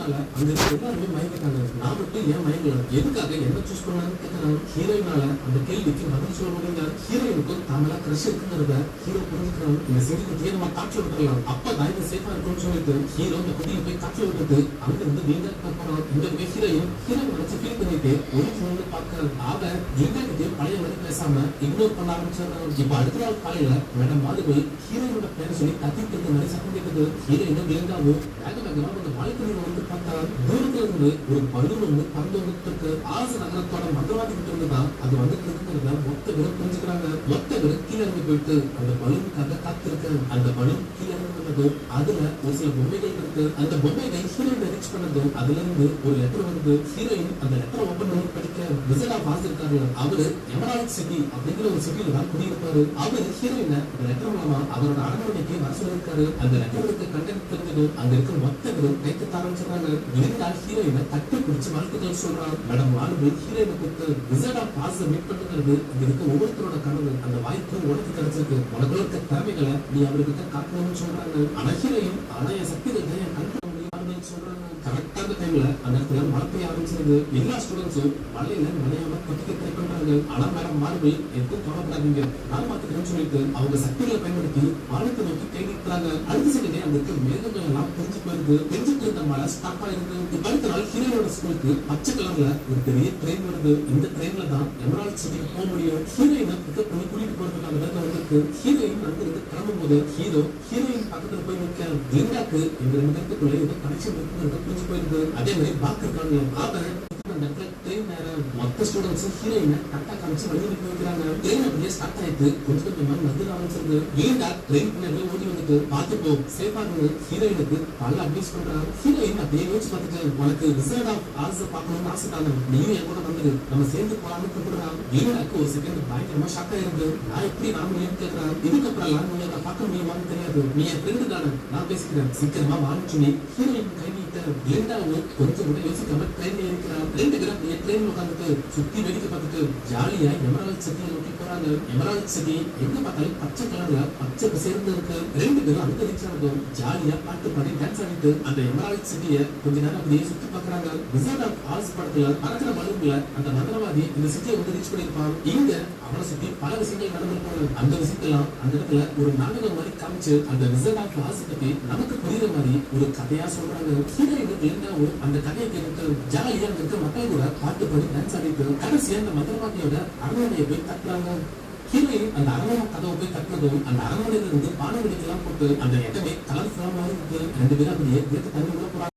சீனால அங்க இருக்க எல்லாருமே மயங்கிட்டாங்க. நான் மட்டும் ஏன் மயங்கல, எதுக்காக என்ன சூஸ் பண்ணான்னு கேட்கறாங்க. ஹீரோயினால அந்த கேள்விக்கு பதில் சொல்ல முடியல. ஹீரோயினுக்கும் தாமலா கிரஷ் இருக்குங்கிறத ஹீரோ புரிஞ்சுக்கிறாங்க. இந்த சிங்கக்குட்டியை நம்ம காட்டுல விட்டுறலாம், அப்பதான் இது சேஃபா இருக்கும்னு சொல்லிட்டு ஹீரோ இந்த குட்டியை போய் காட்டுல விட்டுட்டு அங்க இருந்து வீங்க போறோம். இந்த ஹீரோயின் நினைச்சு ஃபீல் பண்ணிட்டு ஒரு ஃபோன் பார்க்க ஆக எங்க கிட்டே பழைய மாதிரி பேசாம இக்னோர் பண்ண ஆரம்பிச்சாங்க. இப்ப அடுத்த நாள் காலையில மேடம் மாதவி ஹீரோயினோட பேரை சொல்லி கத்திட்டு மாதிரி சத்தம் கேட்டது. ஹீரோயினும் விலங்காவும் வேகமா அந்த வாழ்க்கையில வந்து பார்த்தா தூரத்துல இருந்து ஒரு பலூன் வந்து பறந்து வந்துட்டு ஆசை நகரத்தோட மந்திரவாதி கிட்ட இருந்துதான் அது வந்துட்டு இருக்கிறத மொத்த பேரும் புரிஞ்சுக்கிறாங்க. மொத்த பேரும் கீழே இறங்கி போயிட்டு அந்த பலூனுக்காக காத்திருக்கு. அந்த பலூன் கீழே இறங்குனதும் அதுல ஒரு சில பொம்மைகள் இருக்கு. அந்த பொம்மைகள் ஹீரோயினை ரீச் பண்ணதும் அதுல இருந்து ஒரு லெட்டர் வருது. ஹீரோயின் அந்த லெட்டரை ஓபன் பண்ணி படிக்க விசடா பாஸ் இருக்காரு. அவரு எமரால்ட் சிட்டி அப்படிங்கிற ஒரு சிட்டியில தான் குடியிருப்பாரு. அவரு ஹீரோயினை அந்த லெட்டர் மூலமா அவரோட அரண்மனைக்கு வர சொல்லியிருக்காரு. அந்த லெட்டருக்கு கண்டென்ட் தெரிஞ்சதும் அங்க இருக்க மொத்த பேரும் கை கத்த ஆரம்பிச்சிடறாங்க. இருந்தால் ஹீரோயினை தட்டி பிடிச்சு வாழ்த்துக்கள் சொல்றான். மேடம் வாழ்வு ஹீரோயினை கொடுத்து விசடா பாஸ் மீட் பண்ணுங்கிறது இங்க இருக்க ஒவ்வொருத்தரோட கனவு. அந்த வாய்ப்பு உனக்கு கிடைச்சிருக்கு, உனக்குள்ள இருக்க திறமைகளை நீ அவர்கிட்ட காக்கணும்னு சொல்றாங்க. ஆனா ஹீரோயின் என் சக்திகள் சொல்றாங்க. கரெக்டான டைம்ல அந்த இடத்துல மழை பெய்ய ஆரம்பிச்சது. எல்லா ஸ்டூடெண்ட்ஸும் மழையில நனையாம கொட்டிக்க ட்ரை பண்றாங்க. ஆனா மேடம் மார்பிள் எதுவும் கவலைப்படாதீங்க, நான் மாத்துக்கிறேன்னு சொல்லிட்டு அவங்க சக்திகளை பயன்படுத்தி வானத்தை நோக்கி கை நிற்கிறாங்க. அடுத்த செகண்டே அங்க இருக்க மேகங்கள் எல்லாம் தெரிஞ்சு போயிருது. தெரிஞ்சுட்டு இருந்த மழை ஸ்டாப் ஆயிருக்கு. அடுத்த நாள் ஹீரோயோட ஸ்கூலுக்கு பச்சை கலர்ல ஒரு பெரிய ட்ரெயின் வருது. இந்த ட்ரெயின்ல தான் எமரால்ட் சிட்டிக்கு போக முடியும். ஹீரோயினை பிக்கப் பண்ணி கூட்டிட்டு போறதுக்கான வேலை வந்திருக்கு. ஹீரோயின் அங்க இருந்து கிளம்பும் போது ஹீரோயின் பக்கத்துல போய் நிற்க லிண்டாக்கு இந்த ரெண்டு பேருக்குள்ள ஏதோ கனெக்ஷன் இருக்குங்கிறத புரிஞ்சு போயிருது. அதே மாதிரி பாக்கு இருக்காங்க. மொத்த ஸ்டூடெண்ட்ஸ் ஹீரோயினை கரெக்டா காமிச்சு வழி அனுப்பி வைக்கிறாங்க. ட்ரெயின் அப்படியே ஸ்டார்ட் ஆயிட்டு கொஞ்சம் கொஞ்சமா நதிர ஆரம்பிச்சிருது. லிண்டா ட்ரெயின் பின்னாடி ஓடி வந்துட்டு பார்த்துப்போ சேஃபா இருந்து ஹீரோயினுக்கு பல அட்வைஸ் பண்றாங்க. ஹீரோயின் அப்படியே யோசிச்சு பார்த்துட்டு உனக்கு விசர்ட் ஆஃப் ஆல்ஸ் பார்க்கணும்னு ஆசைட்டாங்க, நீயும் என் கூட வந்துடு, நம்ம சேர்ந்து போலாம்னு கூப்பிடுறாங்க. லிண்டாக்கு ஒரு செகண்ட் பயங்கரமா ஷாக் ஆயிருக்கு. நான் எப்படி நான் முடியும் கேட்கறேன். இதுக்கப்புறம் எல்லாம் நீ அதை பார்க்க முடியுமான்னு தெரியாது, நீ என் ஃப்ரெண்டு தானே, நான் பேசிக்கிறேன், சீக்கிரமா வான்னு சொல்லி ஹீரோயின் கை நீட்ட லிண்டாவும் கொஞ்சம் கூட யோசிக்காம ட்ரெயின் ஏறிக்கிறான். ரெண்டு பேரும் ட்ரெயின் உட்காந்துட்டு சுத்தி வேடிக்கை பார்த்துட்டு ஜாலியா எமரால்ட் சிட்டியை நோக்கி போறாங்க. எமரால்ட் சிட்டி எங்க பார்த்தாலும் பச்சை கலர்ல பச்சை சேர்ந்து இருக்கு. ரெண்டு பேரும் அங்க ரீச் ஆனதும் ஜாலியா பாட்டு பாடி டான்ஸ் ஆடிட்டு அந்த எமரால்ட் சிட்டியை கொஞ்ச நேரம் அப்படியே சுத்தி பாக்குறாங்க. விசர்ட் ஆஃப் ஆல்ஸ் படத்துல பறக்கிற பலூன்ல அந்த மந்திரவாதி இந்த சிட்டியை வந்து ரீச் பண்ணிருப்பான். இங்க அவனை சுத்தி பல விஷயங்கள் நடந்திருப்பாங்க. அந்த விஷயத்தெல்லாம் அந்த இடத்துல ஒரு நாடகம் மாதிரி காமிச்சு அந்த விசர்ட் ஆஃப் ஆல்ஸ் பத்தி நமக்கு புரியுற மாதிரி ஒரு கதையா சொல்றாங்க. லிண்டாவும் அந்த கதையை கேட்டு ஜாலியா இருக்க மக்கள் கூட பாட்டு பாடி டான்ஸ் ஆடிட்டு கடைசியா அந்த மந்திரவாதியோட அரண்மனையை போய் தட்டுறாங்க. ஹீரோயின் அந்த அரண்மனை கதவை போய் தட்டினதும் அந்த அரண்மனையில இருந்து பானை வெடிக்கலாம் போட்டு அந்த இடமே கலர்ஃபுல்லா மாறி இருக்கு. ரெண்டு பேரும் அப்படியே தண்ணி உள்ள போறாங்க.